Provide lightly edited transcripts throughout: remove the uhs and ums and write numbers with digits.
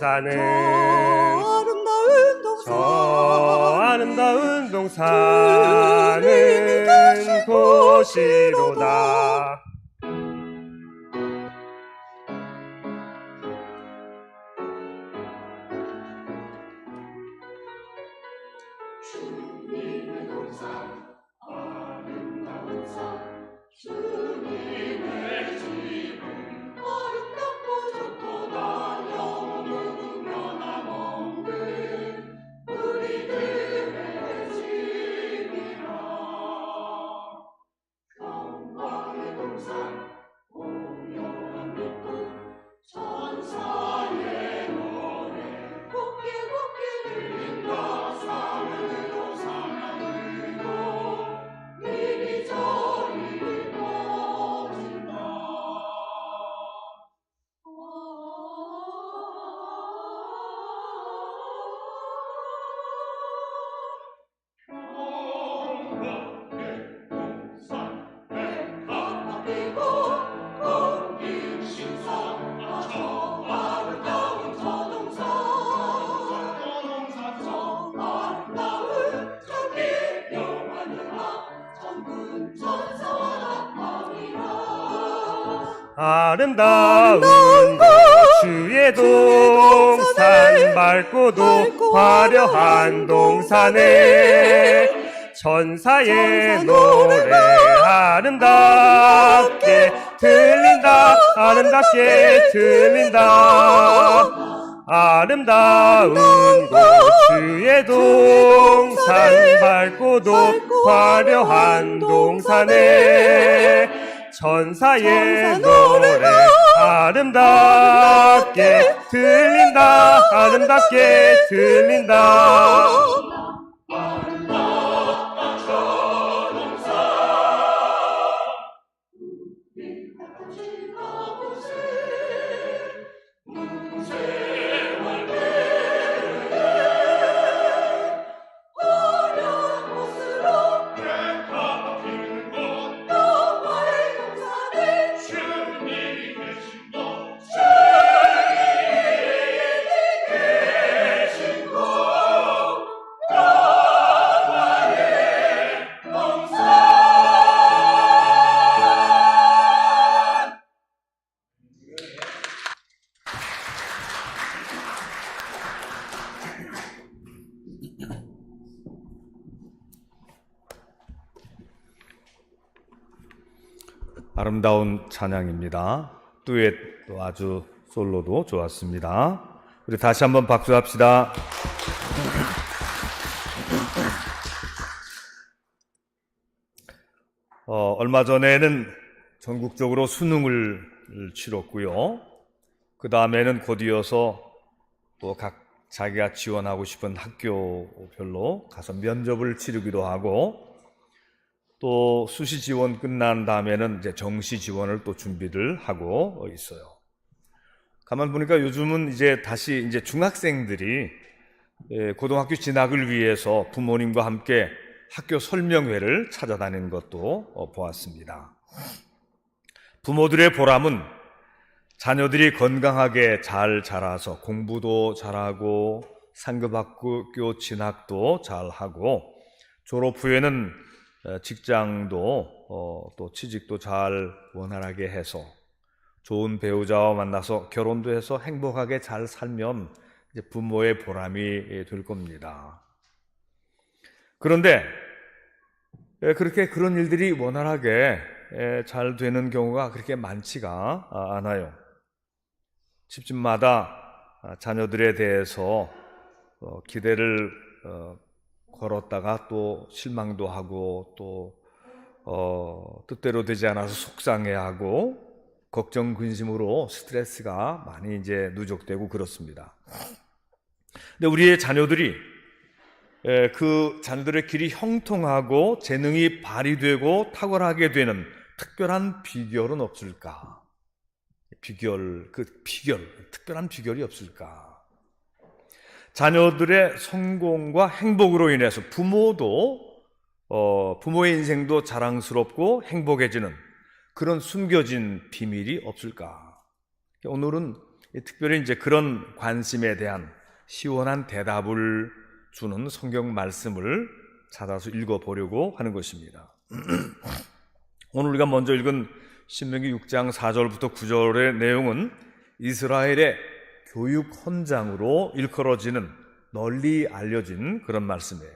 동산은 저 아름다운 동산은 곳이로다. 주님의 동산 아름다운 산 주님의 집은 아름답고 좋도다 영원으로 변함없는 우리들의 집이라. 평화의 동산 오묘한 기쁨 천사의 노래 곱게 곱게 들린다. 사랑으로 사랑으로 이리저리 퍼진다. 평화의 동산 백합화 피고 공기 신선 저 아름다운 저 동산 저 아름다운 저 기묘한 음악 전군 천사와 합함이라. 아름다운 곳 주의 동산 밝고도 화려한 동산에 천사의 노래 아름답게 들린다. 아름답게 들린다. 아름다운 곳 주의 동산 밝고도 화려한 동산에 천사의 노래 아름답게 들린다. 아름답게 들린다. 아름답다 저 동산 우리 다 같이 가보세. 무쇠월 배에 화려한 곳으로 백합화 피는 곳 평화의 동산에 주님이 계신 곳 주님이 계신 곳 평화의 동산. 아름다운 찬양입니다. 듀엣도 아주 솔로도 좋았습니다. 우리 다시 한번 박수합시다. 얼마 전에는 전국적으로 수능을 치렀고요. 그 다음에는 곧 이어서 또 각 자기가 지원하고 싶은 학교별로 가서 면접을 치르기도 하고, 또 수시 지원 끝난 다음에는 이제 정시 지원을 또 준비를 하고 있어요. 가만 보니까 요즘은 이제 다시 이제 중학생들이 고등학교 진학을 위해서 부모님과 함께 학교 설명회를 찾아다니는 것도 보았습니다. 부모들의 보람은 자녀들이 건강하게 잘 자라서 공부도 잘하고 상급학교 진학도 잘하고 졸업 후에는 직장도 또 취직도 잘 원활하게 해서 좋은 배우자와 만나서 결혼도 해서 행복하게 잘 살면 이제 부모의 보람이 될 겁니다. 그런데 그렇게 그런 일들이 원활하게 잘 되는 경우가 그렇게 많지가 않아요. 집집마다 자녀들에 대해서 기대를 걸었다가 또 실망도 하고 또 뜻대로 되지 않아서 속상해하고 걱정 근심으로 스트레스가 많이 이제 누적되고 그렇습니다. 근데 우리의 자녀들이 그 자녀들의 길이 형통하고 재능이 발휘되고 탁월하게 되는 특별한 비결은 없을까? 특별한 비결이 없을까? 자녀들의 성공과 행복으로 인해서 부모의 인생도 자랑스럽고 행복해지는 그런 숨겨진 비밀이 없을까? 오늘은 특별히 이제 그런 관심에 대한 시원한 대답을 주는 성경 말씀을 찾아서 읽어보려고 하는 것입니다. 오늘 우리가 먼저 읽은 신명기 6장 4절부터 9절의 내용은 이스라엘의 교육 헌장으로 일컬어지는 널리 알려진 그런 말씀이에요.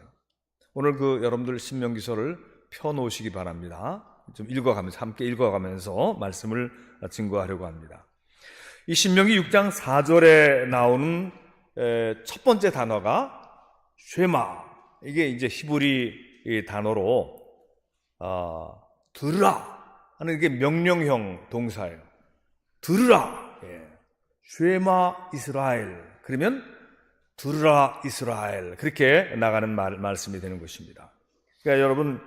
오늘 여러분들 신명기서를 펴놓으시기 바랍니다. 좀 읽어가면서, 함께 읽어가면서 말씀을 증거하려고 합니다. 이 신명기 6장 4절에 나오는 첫 번째 단어가 쉐마, 이게 이제 히브리 단어로 들으라 하는 이게 명령형 동사예요. 들으라. 쉐마 이스라엘. 그러면 들으라 이스라엘. 그렇게 나가는 말씀이 되는 것입니다. 그러니까 여러분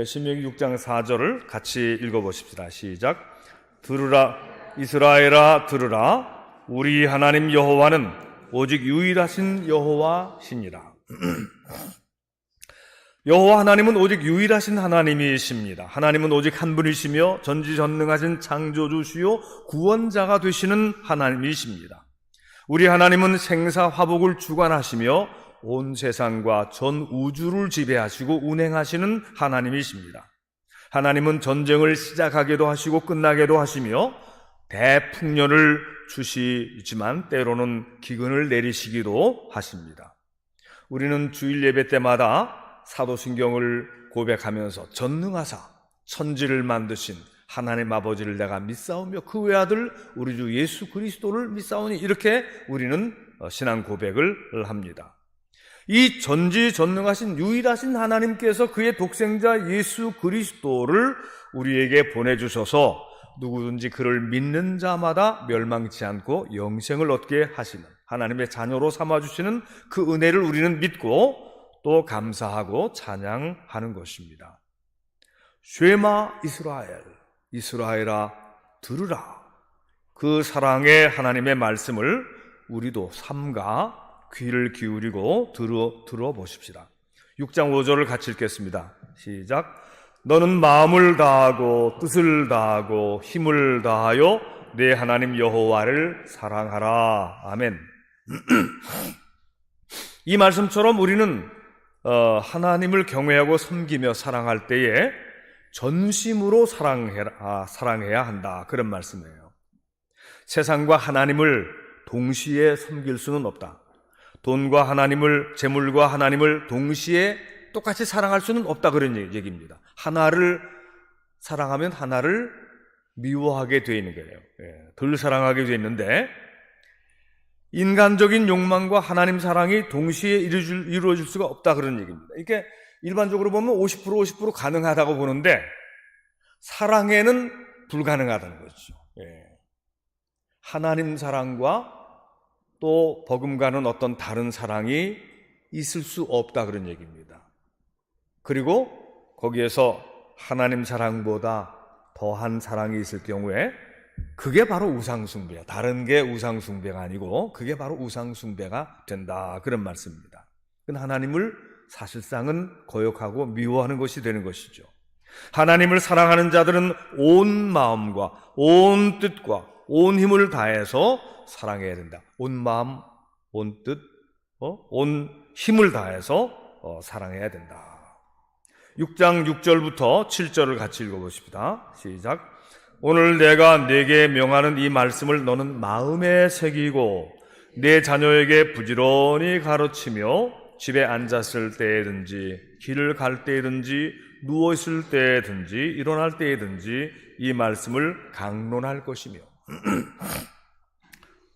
신명기 6장 4절을 같이 읽어보십시다. 시작. 들으라 이스라엘아 들으라. 우리 하나님 여호와는 오직 유일하신 여호와시니라. 여호와 하나님은 오직 유일하신 하나님이십니다. 하나님은 오직 한 분이시며 전지전능하신 창조주시요 구원자가 되시는 하나님이십니다. 우리 하나님은 생사화복을 주관하시며 온 세상과 전 우주를 지배하시고 운행하시는 하나님이십니다. 하나님은 전쟁을 시작하게도 하시고 끝나게도 하시며 대풍년을 주시지만 때로는 기근을 내리시기도 하십니다. 우리는 주일 예배 때마다 사도신경을 고백하면서 전능하사 천지를 만드신 하나님 아버지를 내가 믿사오며 그 외아들 우리 주 예수 그리스도를 믿사오니 이렇게 우리는 신앙 고백을 합니다. 이 전지전능하신 유일하신 하나님께서 그의 독생자 예수 그리스도를 우리에게 보내주셔서 누구든지 그를 믿는 자마다 멸망치 않고 영생을 얻게 하시는 하나님의 자녀로 삼아주시는 그 은혜를 우리는 믿고 또 감사하고 찬양하는 것입니다. 쉐마 이스라엘, 이스라엘아 들으라. 그 사랑의 하나님의 말씀을 우리도 삼가 귀를 기울이고 들어보십시다. 6장 5절을 같이 읽겠습니다. 시작. 너는 마음을 다하고 뜻을 다하고 힘을 다하여 내 하나님 여호와를 사랑하라. 아멘. 이 말씀처럼 우리는 하나님을 경외하고 섬기며 사랑할 때에 전심으로 사랑해야 한다. 그런 말씀이에요. 세상과 하나님을 동시에 섬길 수는 없다. 돈과 하나님을, 재물과 하나님을 동시에 똑같이 사랑할 수는 없다. 그런 얘기입니다. 하나를 사랑하면 하나를 미워하게 되어 있는 거예요. 덜 사랑하게 되어 있는데 인간적인 욕망과 하나님 사랑이 동시에 이루어질 수가 없다. 그런 얘기입니다. 이게 일반적으로 보면 50% 가능하다고 보는데 사랑에는 불가능하다는 거죠. 하나님 사랑과 또 버금가는 어떤 다른 사랑이 있을 수 없다. 그런 얘기입니다. 그리고 거기에서 하나님 사랑보다 더한 사랑이 있을 경우에 그게 바로 우상숭배야. 다른 게 우상숭배가 아니고 그게 바로 우상숭배가 된다. 그런 말씀입니다. 하나님을 사실상은 거역하고 미워하는 것이 되는 것이죠. 하나님을 사랑하는 자들은 온 마음과 온 뜻과 온 힘을 다해서 사랑해야 된다. 온 마음, 온 뜻, 온 힘을 다해서 사랑해야 된다. 6장 6절부터 7절을 같이 읽어보십시다. 시작. 오늘 내가 네게 명하는 이 말씀을 너는 마음에 새기고 내 자녀에게 부지런히 가르치며 집에 앉았을 때든지 길을 갈 때든지 누워있을 때든지 일어날 때든지 이 말씀을 강론할 것이며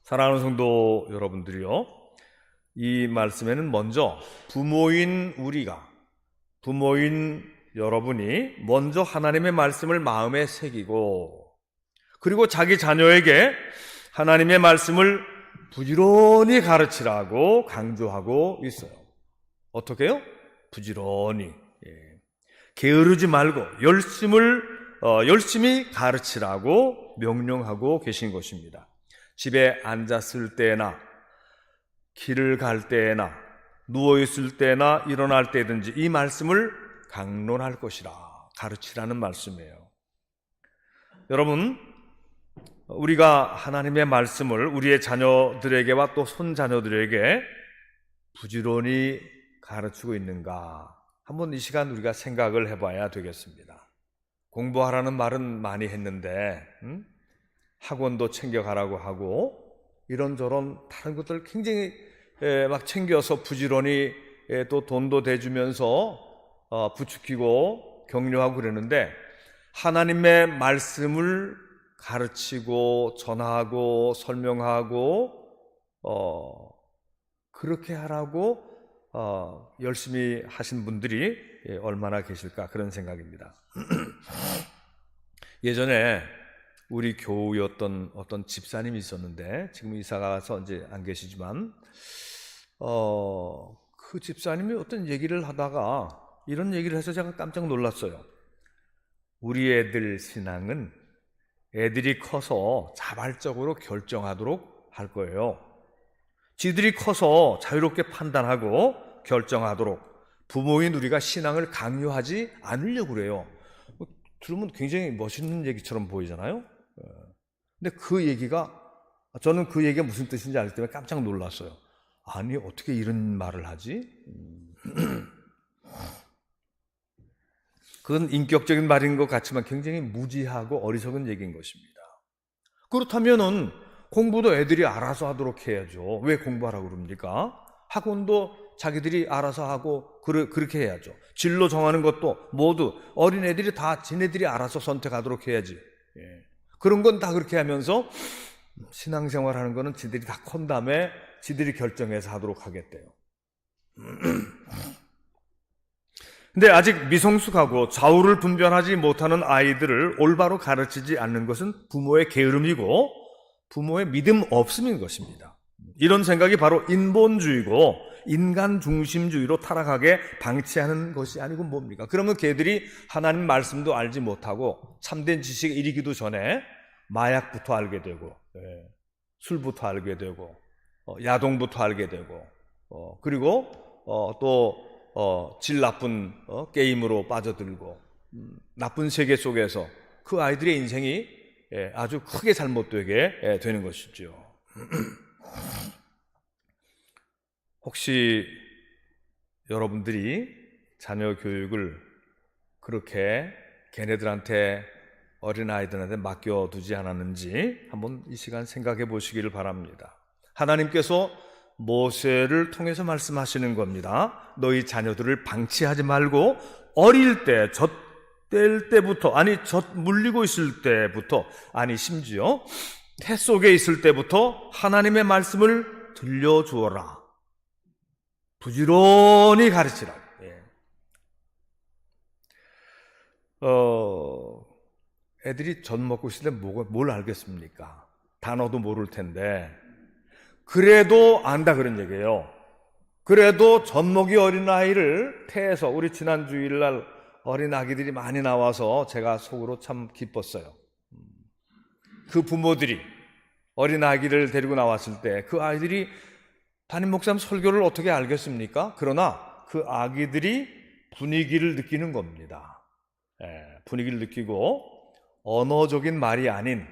사랑하는 성도 여러분들이요, 이 말씀에는 먼저 부모인 여러분이 먼저 하나님의 말씀을 마음에 새기고 그리고 자기 자녀에게 하나님의 말씀을 부지런히 가르치라고 강조하고 있어요. 어떻게 해요? 부지런히. 게으르지 말고 열심히 가르치라고 명령하고 계신 것입니다. 집에 앉았을 때나 길을 갈 때나 누워있을 때나 일어날 때든지 이 말씀을 강론할 것이라 가르치라는 말씀이에요. 여러분 우리가 하나님의 말씀을 우리의 자녀들에게와 또 손자녀들에게 부지런히 가르치고 있는가? 한번 이 시간 우리가 생각을 해봐야 되겠습니다. 공부하라는 말은 많이 했는데 학원도 챙겨가라고 하고 이런저런 다른 것들 굉장히 막 챙겨서 부지런히 또 돈도 대주면서 부추기고 격려하고 그러는데 하나님의 말씀을 가르치고 전하고 설명하고 그렇게 하라고 열심히 하신 분들이 얼마나 계실까 그런 생각입니다. 예전에 우리 교우였던 어떤 집사님이 있었는데 지금 이사가 가서 이제 안 계시지만 그 집사님이 어떤 얘기를 하다가 이런 얘기를 해서 제가 깜짝 놀랐어요. 우리 애들 신앙은 애들이 커서 자발적으로 결정하도록 할 거예요. 지들이 커서 자유롭게 판단하고 결정하도록 부모인 우리가 신앙을 강요하지 않으려고 그래요. 들으면 굉장히 멋있는 얘기처럼 보이잖아요. 근데 그 얘기가 저는 그 얘기가 무슨 뜻인지 알 때 깜짝 놀랐어요. 아니 어떻게 이런 말을 하지? 그건 인격적인 말인 것 같지만 굉장히 무지하고 어리석은 얘기인 것입니다. 그렇다면은 공부도 애들이 알아서 하도록 해야죠. 왜 공부하라고 그럽니까? 학원도 자기들이 알아서 하고 그렇게 해야죠. 진로 정하는 것도 모두 어린애들이 다 지네들이 알아서 선택하도록 해야지. 그런 건 다 그렇게 하면서 신앙생활 하는 거는 지들이 다 큰 다음에 지들이 결정해서 하도록 하겠대요. 근데 아직 미성숙하고 좌우를 분별하지 못하는 아이들을 올바로 가르치지 않는 것은 부모의 게으름이고 부모의 믿음 없음인 것입니다. 이런 생각이 바로 인본주의고 인간 중심주의로 타락하게 방치하는 것이 아니고 뭡니까? 그러면 걔들이 하나님 말씀도 알지 못하고 참된 지식에 이르기도 전에 마약부터 알게 되고 술부터 알게 되고 야동부터 알게 되고 그리고 또 질 나쁜 게임으로 빠져들고 나쁜 세계 속에서 그 아이들의 인생이 아주 크게 잘못되게 되는 것이죠. 혹시 여러분들이 자녀 교육을 그렇게 걔네들한테 어린아이들한테 맡겨두지 않았는지 한번 이 시간 생각해 보시기를 바랍니다. 하나님께서 모세를 통해서 말씀하시는 겁니다. 너희 자녀들을 방치하지 말고 어릴 때 젖될 때부터 젖 물리고 있을 때부터 심지어 태 속에 있을 때부터 하나님의 말씀을 들려주어라. 부지런히 가르치라. 애들이 젖 먹고 있을 때 뭘 알겠습니까? 단어도 모를 텐데 그래도 안다 그런 얘기예요. 그래도 젖먹이 어린아이를 태에서 우리 지난 주일날 어린아기들이 많이 나와서 제가 속으로 참 기뻤어요. 그 부모들이 어린아기를 데리고 나왔을 때 그 아이들이 담임 목사님 설교를 어떻게 알겠습니까? 그러나 그 아기들이 분위기를 느끼는 겁니다. 분위기를 느끼고 언어적인 말이 아닌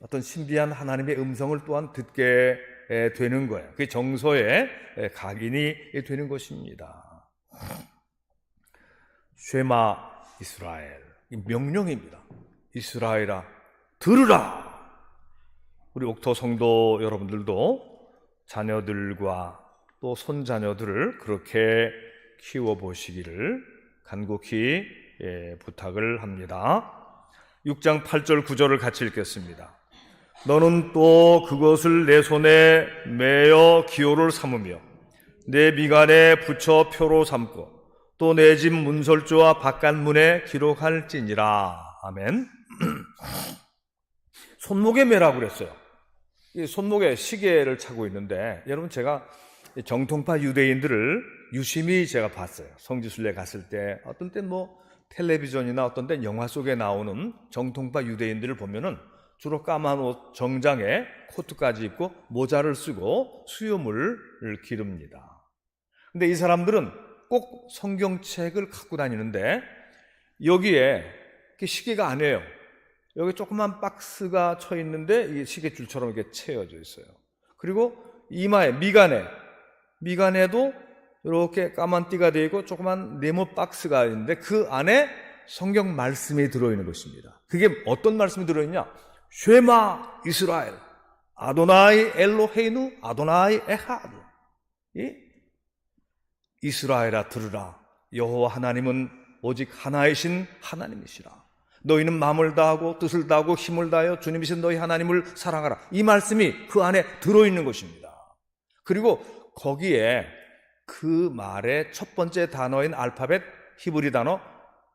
어떤 신비한 하나님의 음성을 또한 듣게 되는 거예요. 그게 정서의 각인이 되는 것입니다. 쉐마 이스라엘, 명령입니다. 이스라엘아 들으라. 우리 옥토 성도 여러분들도 자녀들과 또 손자녀들을 그렇게 키워보시기를 간곡히 부탁을 합니다. 6장 8절 9절을 같이 읽겠습니다. 너는 또 그것을 내 손에 매어 기호를 삼으며 내 미간에 붙여 표로 삼고 또 내 집 문설주와 바깥문에 기록할지니라. 아멘. 손목에 매라고 그랬어요. 이 손목에 시계를 차고 있는데 여러분 제가 정통파 유대인들을 유심히 제가 봤어요. 성지순례 갔을 때 어떤 때 텔레비전이나 어떤 때 영화 속에 나오는 정통파 유대인들을 보면은 주로 까만 옷 정장에 코트까지 입고 모자를 쓰고 수염을 기릅니다. 근데 이 사람들은 꼭 성경책을 갖고 다니는데 여기에 시계가 아니에요. 여기 조그만 박스가 쳐 있는데 이게 시계줄처럼 이렇게 채워져 있어요. 그리고 이마에 미간에도 이렇게 까만 띠가 되어 있고 조그만 네모 박스가 있는데 그 안에 성경 말씀이 들어있는 것입니다. 그게 어떤 말씀이 들어있냐? 쉐마 이스라엘 아도나이 엘로헤이누 아도나이 에하드. 이스라엘아 들으라, 여호와 하나님은 오직 하나이신 하나님이시라. 너희는 마음을 다하고 뜻을 다하고 힘을 다하여 주님이신 너희 하나님을 사랑하라. 이 말씀이 그 안에 들어있는 것입니다. 그리고 거기에 그 말의 첫 번째 단어인 알파벳 히브리 단어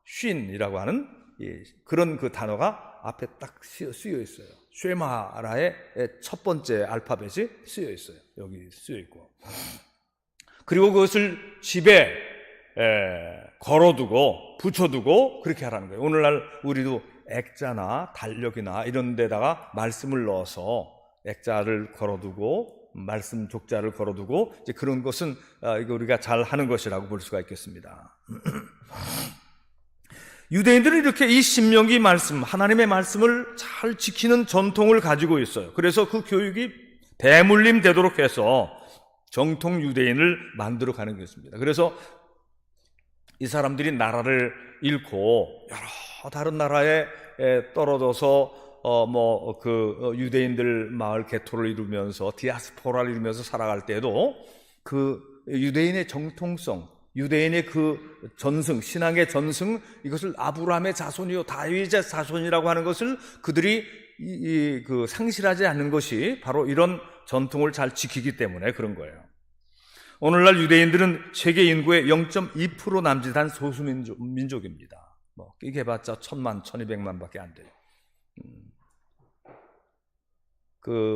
쉰이라고 하는 그런 그 단어가 앞에 딱 쓰여 있어요. 쉐마라의 첫 번째 알파벳이 쓰여 있어요. 여기 쓰여 있고. 그리고 그것을 집에 걸어두고 붙여두고 그렇게 하라는 거예요. 오늘날 우리도 액자나 달력이나 이런 데다가 말씀을 넣어서 액자를 걸어두고 말씀 족자를 걸어두고 이제 그런 것은 이거 우리가 잘 하는 것이라고 볼 수가 있겠습니다. 유대인들은 이렇게 이 신명기 말씀, 하나님의 말씀을 잘 지키는 전통을 가지고 있어요. 그래서 그 교육이 대물림 되도록 해서 정통 유대인을 만들어 가는 것입니다. 그래서 이 사람들이 나라를 잃고 여러 다른 나라에 떨어져서 유대인들 마을 개토를 이루면서 디아스포라를 이루면서 살아갈 때에도 그 유대인의 정통성, 유대인의 그 전승, 신앙의 전승, 이것을 아브라함의 자손이요 다윗의 자손이라고 하는 것을 그들이 그 상실하지 않는 것이 바로 이런 전통을 잘 지키기 때문에 그런 거예요. 오늘날 유대인들은 세계 인구의 0.2% 남짓한 소수민족입니다. 이게 해봤자 1000만, 1200만 밖에 안 돼요.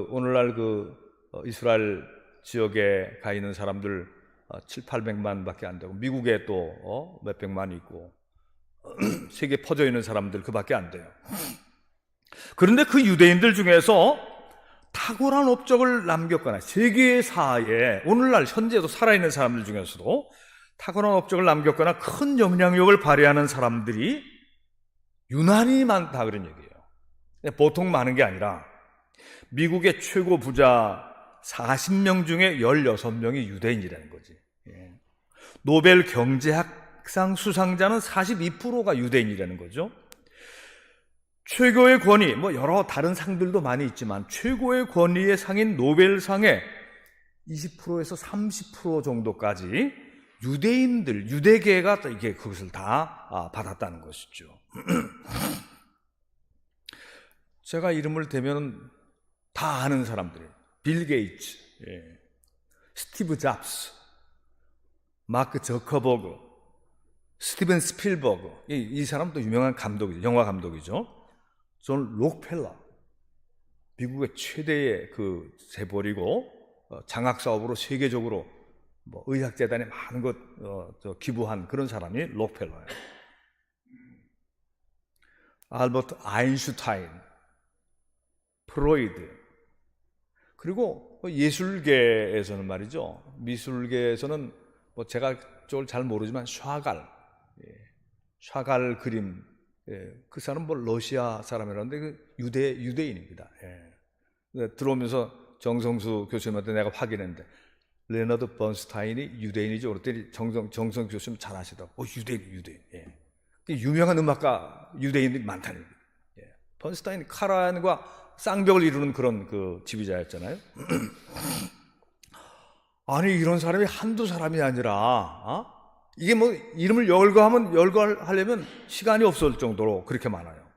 오늘날 이스라엘 지역에 가 있는 사람들 700~800만 밖에 안 되고, 미국에 또 몇백만 있고, 세계에 퍼져 있는 사람들 그밖에 안 돼요. 그런데 그 유대인들 중에서 탁월한 업적을 남겼거나 세계사에 오늘날 현재도 살아있는 사람들 중에서도 탁월한 업적을 남겼거나 큰 영향력을 발휘하는 사람들이 유난히 많다 그런 얘기예요. 보통 많은 게 아니라 미국의 최고 부자 40명 중에 16명이 유대인이라는 거지. 노벨 경제학상 수상자는 42%가 유대인이라는 거죠. 최고의 권위, 여러 다른 상들도 많이 있지만 최고의 권위의 상인 노벨상의 20%에서 30% 정도까지 유대인들, 유대계가 이게 그것을 다 받았다는 것이죠. 제가 이름을 대면 다 아는 사람들이에요. 빌 게이츠, 스티브 잡스, 마크 저커버그, 스티븐 스필버그, 이 사람도 유명한 감독이죠. 영화 감독이죠. 존 록펠러, 미국의 최대의 그 재벌이고 장학 사업으로 세계적으로 의학재단에 많은 것 기부한 그런 사람이 록펠러예요. 알버트 아인슈타인, 프로이드, 그리고 예술계에서는 말이죠. 미술계에서는 제가 그걸 잘 모르지만 샤갈 그림, 그 사람 러시아 사람이라는데 유대인입니다. 들어오면서 정성수 교수님한테 내가 확인했는데 레너드 번스타인이 유대인이죠. 그랬더니 정성 교수님 잘 아시더라고. 유대인. 유명한 음악가 유대인들이 많다는 거예요. 번스타인이 카란과 쌍벽을 이루는 그런 그 지휘자였잖아요. 아니 이런 사람이 한두 사람이 아니라 이게 이름을 열거하려면 시간이 없을 정도로 그렇게 많아요.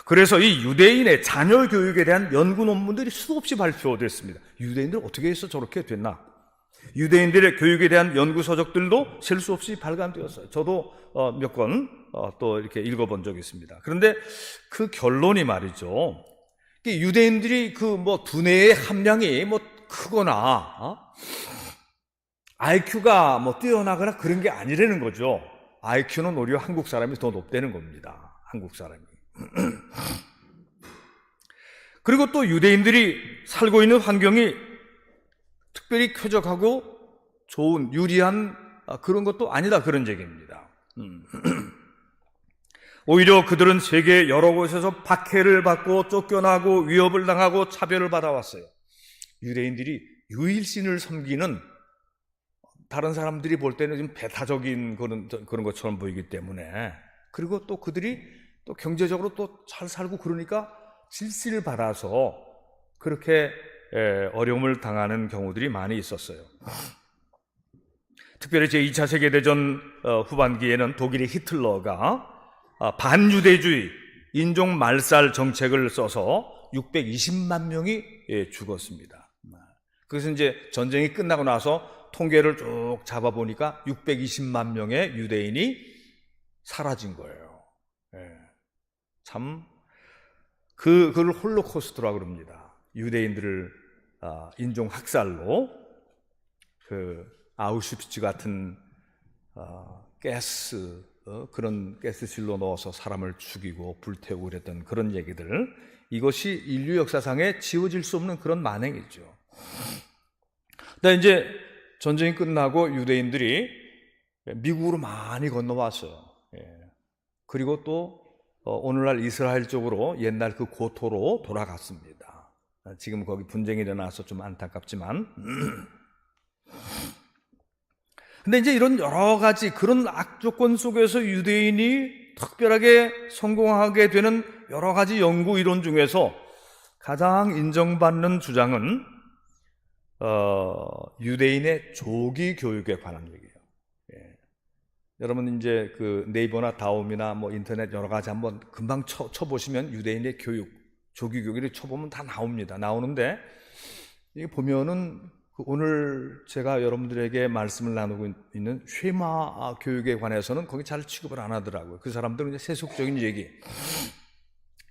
그래서 이 유대인의 자녀 교육에 대한 연구 논문들이 수없이 발표됐습니다. 유대인들 어떻게 해서 저렇게 됐나? 유대인들의 교육에 대한 연구 서적들도 셀 수 없이 발간되었어요. 저도 몇 권 또 이렇게 읽어본 적이 있습니다. 그런데 그 결론이 말이죠. 유대인들이 두뇌의 함량이 크거나 IQ가 뛰어나거나 그런 게 아니라는 거죠. IQ는 오히려 한국 사람이 더 높다는 겁니다. 한국 사람이. 그리고 또 유대인들이 살고 있는 환경이 특별히 쾌적하고 좋은, 유리한 그런 것도 아니다 그런 얘기입니다. 오히려 그들은 세계 여러 곳에서 박해를 받고 쫓겨나고 위협을 당하고 차별을 받아왔어요. 유대인들이 유일신을 섬기는, 다른 사람들이 볼 때는 좀 배타적인 그런 것처럼 보이기 때문에, 그리고 또 그들이 또 경제적으로 또 잘 살고 그러니까 질시를 받아서 그렇게 어려움을 당하는 경우들이 많이 있었어요. 특별히 제2차 세계대전 후반기에는 독일의 히틀러가 반유대주의, 인종 말살 정책을 써서 620만 명이 죽었습니다. 그래서 이제 전쟁이 끝나고 나서 통계를 쭉 잡아보니까 620만 명의 유대인이 사라진 거예요. 참, 그걸 홀로코스트라고 그럽니다. 유대인들을 인종 학살로, 아우슈비츠 같은 그런 가스실로 넣어서 사람을 죽이고 불태우고 그랬던 그런 얘기들, 이것이 인류 역사상에 지워질 수 없는 그런 만행이죠. 근데 이제 전쟁이 끝나고 유대인들이 미국으로 많이 건너왔어요. 그리고 또 오늘날 이스라엘 쪽으로 옛날 그 고토로 돌아갔습니다. 지금 거기 분쟁이 일어나서 좀 안타깝지만, 근데 이제 이런 여러 가지 그런 악조건 속에서 유대인이 특별하게 성공하게 되는 여러 가지 연구 이론 중에서 가장 인정받는 주장은 유대인의 조기 교육에 관한 얘기예요. 여러분 이제 그 네이버나 다음이나 뭐 인터넷 여러 가지 한번 금방 쳐보시면 유대인의 교육, 조기 교육을 쳐보면 다 나옵니다. 나오는데 이게 보면은 오늘 제가 여러분들에게 말씀을 나누고 있는 쉐마 교육에 관해서는 거기 잘 취급을 안 하더라고요. 그 사람들은 이제 세속적인 얘기,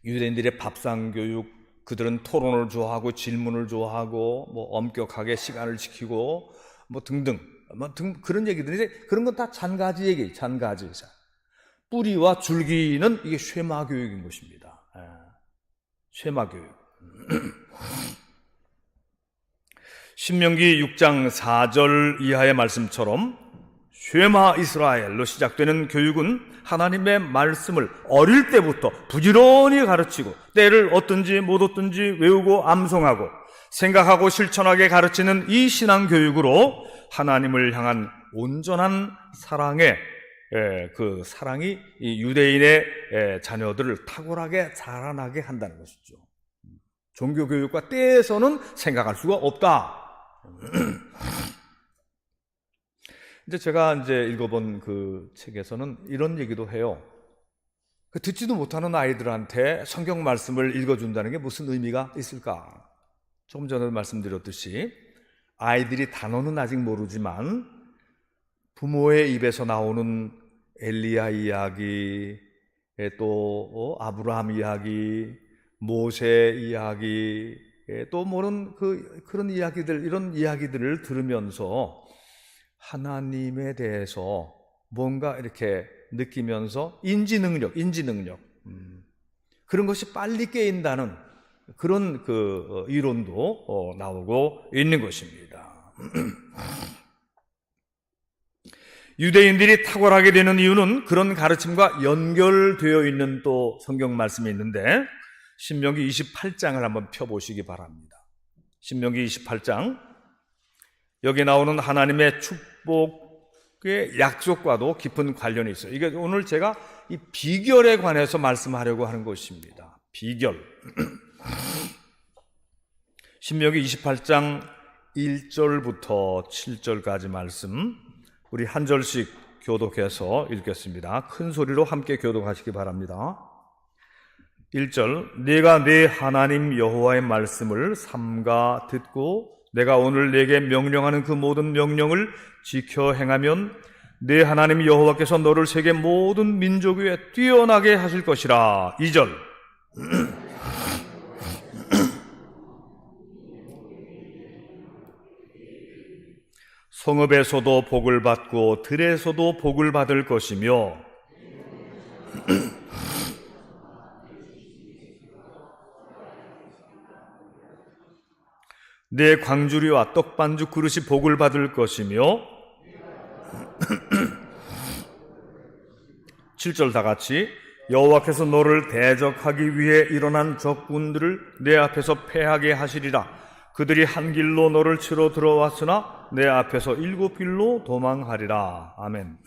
유대인들의 밥상 교육, 그들은 토론을 좋아하고 질문을 좋아하고 뭐 엄격하게 시간을 지키고 뭐 등등 그런 얘기들인데, 그런 건 다 잔가지 얘기, 잔가지. 뿌리와 줄기는 이게 쉐마 교육인 것입니다. 쉐마 교육. 신명기 6장 4절 이하의 말씀처럼 쉐마 이스라엘로 시작되는 교육은 하나님의 말씀을 어릴 때부터 부지런히 가르치고 때를 얻든지 못 얻든지 외우고 암송하고 생각하고 실천하게 가르치는 이 신앙 교육으로 하나님을 향한 온전한 사랑의 그 사랑이 이 유대인의 자녀들을 탁월하게 자라나게 한다는 것이죠. 종교 교육과 떼에서는 생각할 수가 없다. 이제 제가 이제 읽어본 그 책에서는 이런 얘기도 해요. 듣지도 못하는 아이들한테 성경 말씀을 읽어준다는 게 무슨 의미가 있을까? 조금 전에 말씀드렸듯이 아이들이 단어는 아직 모르지만 부모의 입에서 나오는 엘리야 이야기, 또 아브라함 이야기, 모세 이야기, 또 모르는 그런 이야기들, 이런 이야기들을 들으면서 하나님에 대해서 뭔가 이렇게 느끼면서 인지 능력 그런 것이 빨리 깨인다는 그런 그 이론도 나오고 있는 것입니다. 유대인들이 탁월하게 되는 이유는 그런 가르침과 연결되어 있는 또 성경 말씀이 있는데, 신명기 28장을 한번 펴보시기 바랍니다. 신명기 28장, 여기 나오는 하나님의 축복의 약속과도 깊은 관련이 있어요. 이게 오늘 제가 이 비결에 관해서 말씀하려고 하는 것입니다. 비결. 신명기 28장 1절부터 7절까지 말씀, 우리 한 절씩 교독해서 읽겠습니다. 큰 소리로 함께 교독하시기 바랍니다. 1절, 내가 내 하나님 여호와의 말씀을 삼가 듣고 내가 오늘 내게 명령하는 그 모든 명령을 지켜 행하면 내 하나님 여호와께서 너를 세계 모든 민족 위에 뛰어나게 하실 것이라. 2절, 성읍에서도 복을 받고 들에서도 복을 받을 것이며 내 광주리와 떡반죽 그릇이 복을 받을 것이며 7절 다 같이 여호와께서 너를 대적하기 위해 일어난 적군들을 내 앞에서 패하게 하시리라. 그들이 한 길로 너를 치러 들어왔으나 내 앞에서 7길로 도망하리라. 아멘.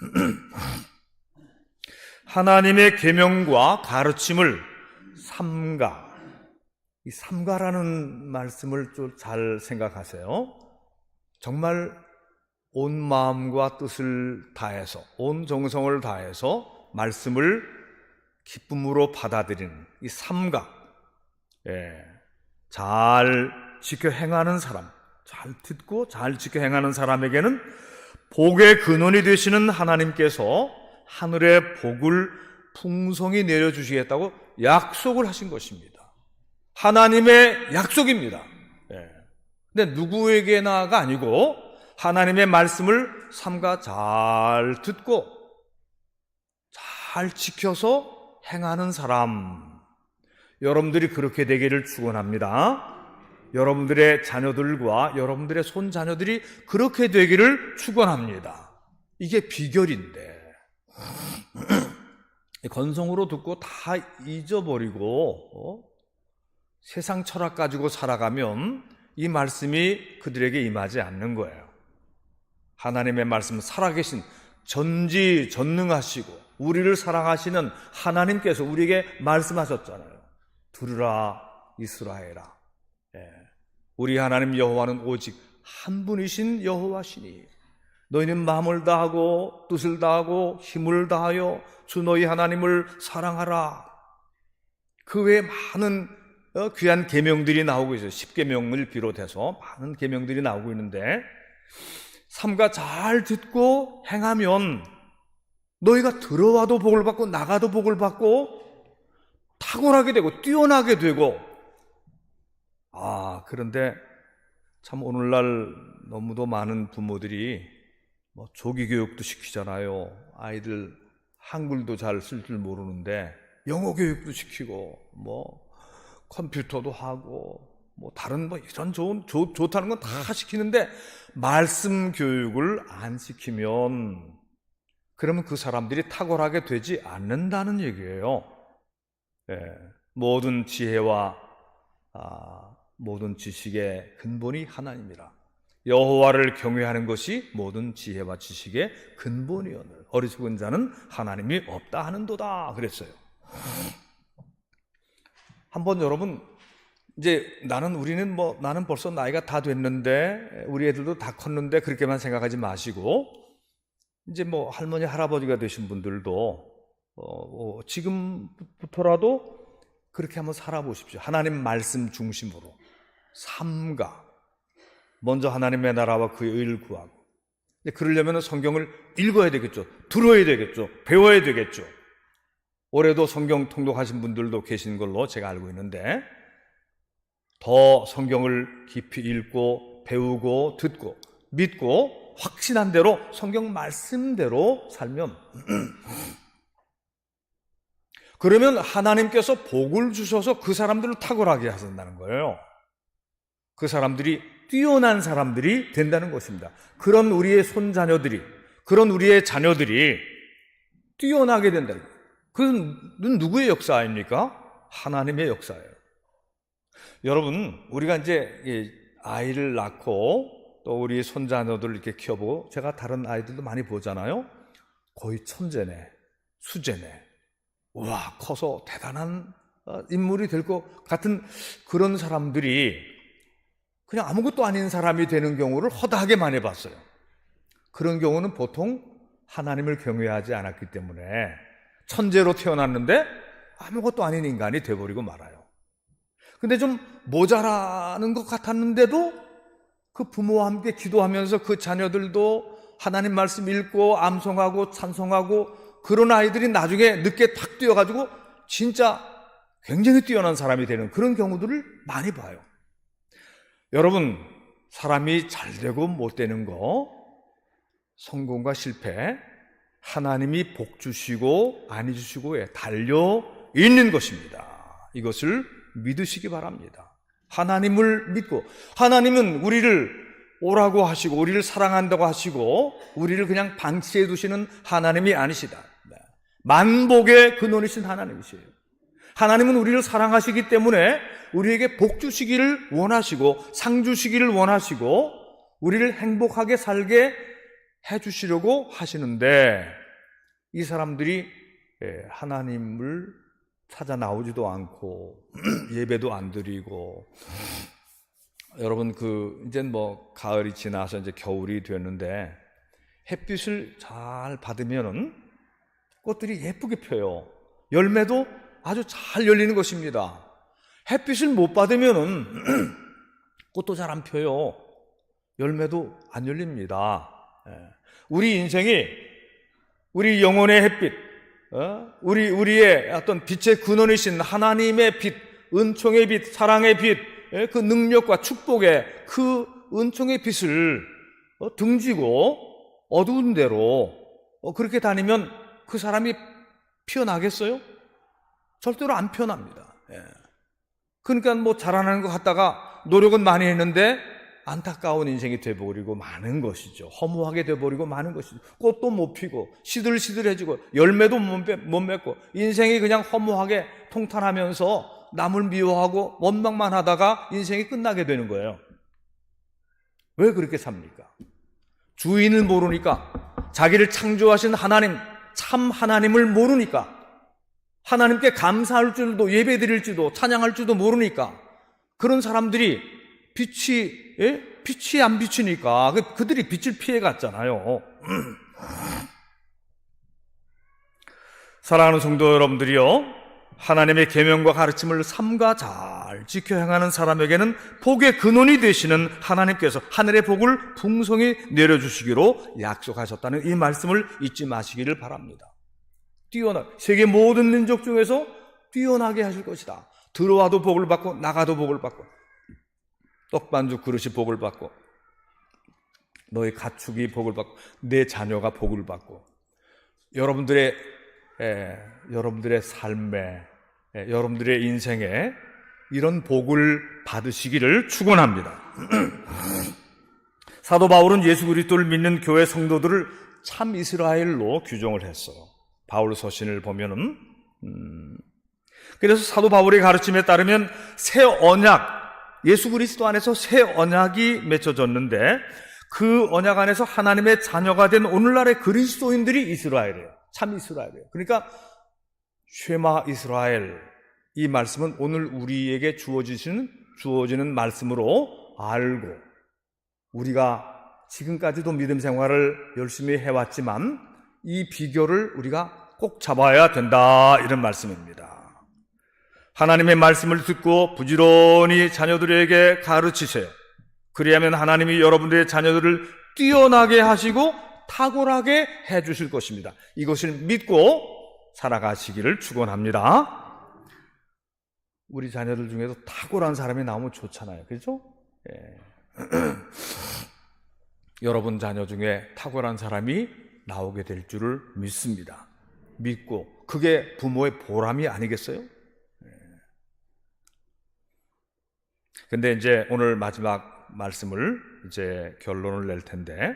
하나님의 계명과 가르침을 삼가, 이 삼가라는 말씀을 좀 잘 생각하세요. 정말 온 마음과 뜻을 다해서, 온 정성을 다해서 말씀을 기쁨으로 받아들이는 이 삼가, 잘 지켜 행하는 사람, 잘 듣고 잘 지켜 행하는 사람에게는 복의 근원이 되시는 하나님께서 하늘의 복을 풍성히 내려주시겠다고 약속을 하신 것입니다. 하나님의 약속입니다. 근데 누구에게나가 아니고 하나님의 말씀을 삼가 잘 듣고 잘 지켜서 행하는 사람, 여러분들이 그렇게 되기를 축원합니다. 여러분들의 자녀들과 여러분들의 손자녀들이 그렇게 되기를 축원합니다. 이게 비결인데 건성으로 듣고 다 잊어버리고 세상 철학 가지고 살아가면 이 말씀이 그들에게 임하지 않는 거예요. 하나님의 말씀은 살아계신 전지전능하시고 우리를 사랑하시는 하나님께서 우리에게 말씀하셨잖아요. 들으라 이스라엘아, 우리 하나님 여호와는 오직 한 분이신 여호와시니 너희는 마음을 다하고 뜻을 다하고 힘을 다하여 주 너희 하나님을 사랑하라. 그 외에 많은 귀한 계명들이 나오고 있어요. 10계명을 비롯해서 많은 계명들이 나오고 있는데 삼가 잘 듣고 행하면 너희가 들어와도 복을 받고 나가도 복을 받고 탁월하게 되고 뛰어나게 되고, 그런데 참 오늘날 너무도 많은 부모들이 조기 교육도 시키잖아요. 아이들 한글도 잘 쓸 줄 모르는데 영어 교육도 시키고 컴퓨터도 하고 다른 이런 좋다는 건 다 시키는데 말씀 교육을 안 시키면 그러면 그 사람들이 탁월하게 되지 않는다는 얘기예요. 모든 지혜와 모든 지식의 근본이 하나님이라. 여호와를 경외하는 것이 모든 지혜와 지식의 근본이오늘 어리석은 자는 하나님이 없다 하는도다 그랬어요. 한번 여러분, 이제 나는 벌써 나이가 다 됐는데 우리 애들도 다 컸는데 그렇게만 생각하지 마시고 이제 할머니 할아버지가 되신 분들도 지금부터라도 그렇게 한번 살아보십시오. 하나님 말씀 중심으로 삼가, 먼저 하나님의 나라와 그의 의를 구하고. 그러려면 성경을 읽어야 되겠죠. 들어야 되겠죠. 배워야 되겠죠. 올해도 성경 통독하신 분들도 계신 걸로 제가 알고 있는데 더 성경을 깊이 읽고 배우고 듣고 믿고 확신한 대로 성경 말씀대로 살면 그러면 하나님께서 복을 주셔서 그 사람들을 탁월하게 하신다는 거예요. 그 사람들이 뛰어난 사람들이 된다는 것입니다. 그런 우리의 손자녀들이, 그런 우리의 자녀들이 뛰어나게 된다는 거예요. 그건 누구의 역사입니까? 하나님의 역사예요. 여러분, 우리가 이제 아이를 낳고 또 우리 손자녀들을 이렇게 키워보고, 제가 다른 아이들도 많이 보잖아요. 거의 천재네, 수재네. 와, 커서 대단한 인물이 될 것 같은 그런 사람들이 그냥 아무것도 아닌 사람이 되는 경우를 허다하게 많이 봤어요. 그런 경우는 보통 하나님을 경외하지 않았기 때문에 천재로 태어났는데 아무것도 아닌 인간이 돼버리고 말아요. 근데 좀 모자라는 것 같았는데도 그 부모와 함께 기도하면서 그 자녀들도 하나님 말씀 읽고 암송하고 찬송하고 그런 아이들이 나중에 늦게 탁 뛰어가지고 진짜 굉장히 뛰어난 사람이 되는 그런 경우들을 많이 봐요. 여러분, 사람이 잘 되고 못 되는 거, 성공과 실패, 하나님이 복 주시고 아니 주시고에 달려 있는 것입니다. 이것을 믿으시기 바랍니다. 하나님을 믿고, 하나님은 우리를 오라고 하시고 우리를 사랑한다고 하시고 우리를 그냥 방치해 두시는 하나님이 아니시다. 만복의 근원이신 하나님이세요. 하나님은 우리를 사랑하시기 때문에 우리에게 복 주시기를 원하시고 상 주시기를 원하시고 우리를 행복하게 살게 해주시려고 하시는데 이 사람들이 하나님을 찾아 나오지도 않고 예배도 안 드리고, 여러분 이제 가을이 지나서 이제 겨울이 됐는데 햇빛을 잘 받으면은 꽃들이 예쁘게 펴요. 열매도 아주 잘 열리는 것입니다. 햇빛을 못 받으면은 꽃도 잘 안 펴요. 열매도 안 열립니다. 우리 인생이 우리 영혼의 햇빛, 우리의 어떤 빛의 근원이신 하나님의 빛, 은총의 빛, 사랑의 빛, 그 능력과 축복의 그 은총의 빛을 등지고 어두운 데로 그렇게 다니면 그 사람이 피어나겠어요? 절대로 안 피어납니다. 그러니까 자라나는 것 같다가 노력은 많이 했는데 안타까운 인생이 되어버리고 마는 것이죠. 허무하게 되어버리고 마는 것이죠. 꽃도 못 피고 시들시들해지고 열매도 못 맺고 인생이 그냥 허무하게 통탄하면서 남을 미워하고 원망만 하다가 인생이 끝나게 되는 거예요. 왜 그렇게 삽니까? 주인을 모르니까, 자기를 창조하신 하나님, 참 하나님을 모르니까, 하나님께 감사할 줄도 예배드릴 줄도 찬양할 줄도 모르니까 그런 사람들이 빛이 안 비치니까 그들이 빛을 피해 갔잖아요. 사랑하는 성도 여러분들이요, 하나님의 계명과 가르침을 삼가 잘 지켜 행하는 사람에게는 복의 근원이 되시는 하나님께서 하늘의 복을 풍성히 내려주시기로 약속하셨다는 이 말씀을 잊지 마시기를 바랍니다. 세계 모든 민족 중에서 뛰어나게 하실 것이다. 들어와도 복을 받고 나가도 복을 받고, 떡반죽 그릇이 복을 받고, 너의 가축이 복을 받고, 내 자녀가 복을 받고, 여러분들의 삶에, 여러분들의 인생에 이런 복을 받으시기를 축원합니다. 사도 바울은 예수 그리스도를 믿는 교회 성도들을 참 이스라엘로 규정을 했어요. 바울 서신을 보면은 그래서 사도 바울의 가르침에 따르면 새 언약, 예수 그리스도 안에서 새 언약이 맺혀졌는데 그 언약 안에서 하나님의 자녀가 된 오늘날의 그리스도인들이 이스라엘이에요. 참 이스라엘이에요. 그러니까 쉐마 이스라엘, 이 말씀은 오늘 우리에게 주어지는 말씀으로 알고, 우리가 지금까지도 믿음 생활을 열심히 해왔지만 이 비결을 우리가 꼭 잡아야 된다, 이런 말씀입니다. 하나님의 말씀을 듣고 부지런히 자녀들에게 가르치세요. 그리하면 하나님이 여러분들의 자녀들을 뛰어나게 하시고 탁월하게 해주실 것입니다. 이것을 믿고 살아가시기를 축원합니다. 우리 자녀들 중에서 탁월한 사람이 나오면 좋잖아요. 그렇죠? 여러분 자녀 중에 탁월한 사람이 나오게 될 줄을 믿습니다. 믿고, 그게 부모의 보람이 아니겠어요? 근데 이제 오늘 마지막 말씀을 이제 결론을 낼 텐데,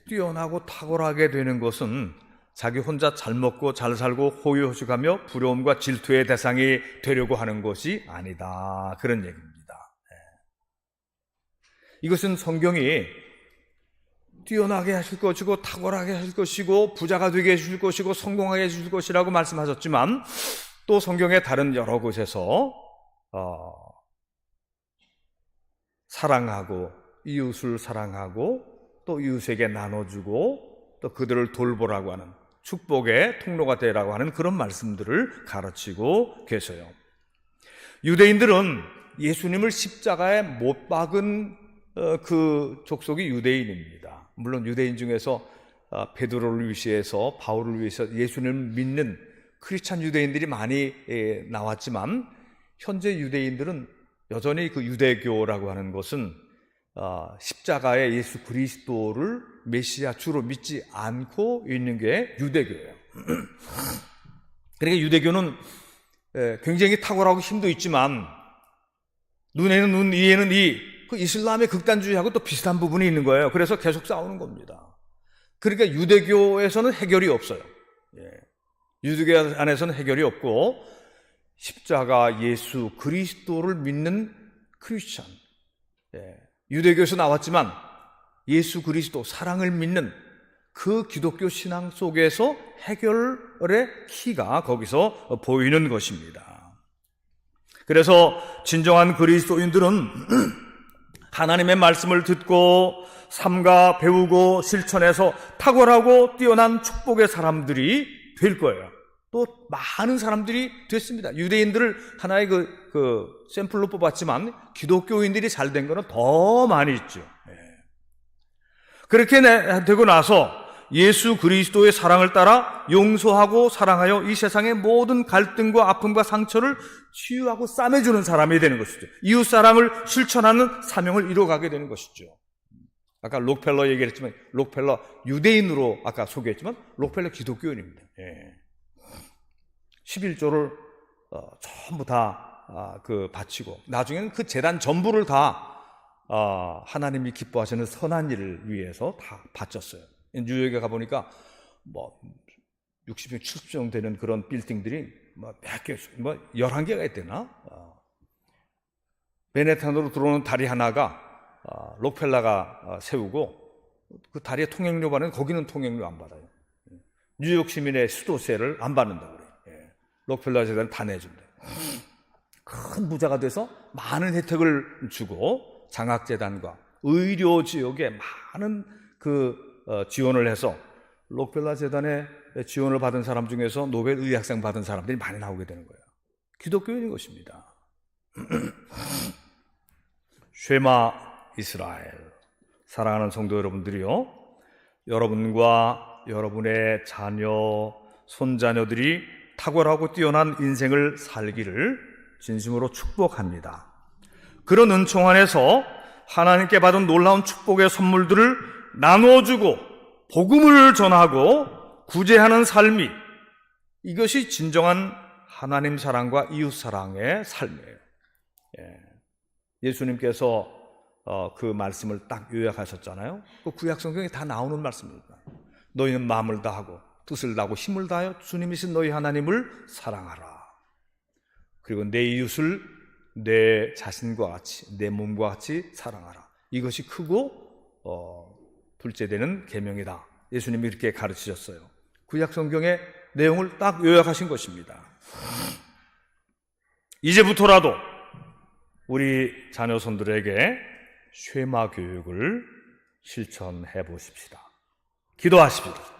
뛰어나고 탁월하게 되는 것은 자기 혼자 잘 먹고 잘 살고 호의호식하며 부러움과 질투의 대상이 되려고 하는 것이 아니다, 그런 얘기입니다. 이것은 성경이 뛰어나게 하실 것이고 탁월하게 하실 것이고 부자가 되게 해주실 것이고 성공하게 해주실 것이라고 말씀하셨지만, 또 성경의 다른 여러 곳에서 사랑하고 이웃을 사랑하고 또 이웃에게 나눠주고 또 그들을 돌보라고 하는, 축복의 통로가 되라고 하는 그런 말씀들을 가르치고 계세요. 유대인들은 예수님을 십자가에 못 박은 그 족속이 유대인입니다. 물론 유대인 중에서 베드로를 위시해서, 바울을 위해서 예수님을 믿는 크리스찬 유대인들이 많이 나왔지만, 현재 유대인들은 여전히 그 유대교라고 하는 것은 십자가의 예수 그리스도를 메시아 주로 믿지 않고 있는 게 유대교예요. 그러니까 유대교는 굉장히 탁월하고 힘도 있지만 눈에는 눈, 이에는 이, 그 이슬람의 극단주의하고 또 비슷한 부분이 있는 거예요. 그래서 계속 싸우는 겁니다. 그러니까 유대교에서는 해결이 없어요. 유대교 안에서는 해결이 없고 십자가 예수 그리스도를 믿는 크리스천, 유대교에서 나왔지만 예수 그리스도 사랑을 믿는 그 기독교 신앙 속에서 해결의 키가 거기서 보이는 것입니다. 그래서 진정한 그리스도인들은 하나님의 말씀을 듣고 삼가 배우고 실천해서 탁월하고 뛰어난 축복의 사람들이 될 거예요. 또 많은 사람들이 됐습니다. 유대인들을 하나의 그 샘플로 뽑았지만 기독교인들이 잘 된 거는 더 많이 있죠. 그렇게 되고 나서 예수 그리스도의 사랑을 따라 용서하고 사랑하여 이 세상의 모든 갈등과 아픔과 상처를 치유하고 싸매주는 사람이 되는 것이죠. 이웃 사랑을 실천하는 사명을 이뤄가게 되는 것이죠. 아까 록펠러 얘기했지만 록펠러 유대인으로 아까 소개했지만 록펠러 기독교인입니다. 11조를 전부 다 바치고 나중에는 그 재단 전부를 다 하나님이 기뻐하시는 선한 일을 위해서 다 바쳤어요. 뉴욕에 가보니까 60명, 70명 되는 그런 빌딩들이 몇 개, 11개가 있대나? 맨해튼으로 들어오는 다리 하나가 록펠러가 세우고 그 다리의 통행료 받는 거기는 통행료 안 받아요. 뉴욕 시민의 수도세를 안 받는다고 그래요. 록펠러 재단을 다 내준대요. 큰 부자가 돼서 많은 혜택을 주고 장학재단과 의료 지역에 많은 지원을 해서 록펠러 재단에 지원을 받은 사람 중에서 노벨 의학상 받은 사람들이 많이 나오게 되는 거예요. 기독교인인 것입니다. 쉐마 이스라엘, 사랑하는 성도 여러분들이요, 여러분과 여러분의 자녀, 손자녀들이 탁월하고 뛰어난 인생을 살기를 진심으로 축복합니다. 그런 은총 안에서 하나님께 받은 놀라운 축복의 선물들을 나눠주고 복음을 전하고 구제하는 삶이, 이것이 진정한 하나님 사랑과 이웃 사랑의 삶이에요. 예수님께서 그 말씀을 딱 요약하셨잖아요. 그 구약 성경에 다 나오는 말씀입니다. 너희는 마음을 다하고 뜻을 다하고 힘을 다하여 주님이신 너희 하나님을 사랑하라. 그리고 내 이웃을 내 자신과 같이, 내 몸과 같이 사랑하라. 이것이 크고 둘째 되는 계명이다. 예수님이 이렇게 가르치셨어요. 구약 성경의 내용을 딱 요약하신 것입니다. 이제부터라도 우리 자녀손들에게 쉐마 교육을 실천해 보십시다. 기도하십시다.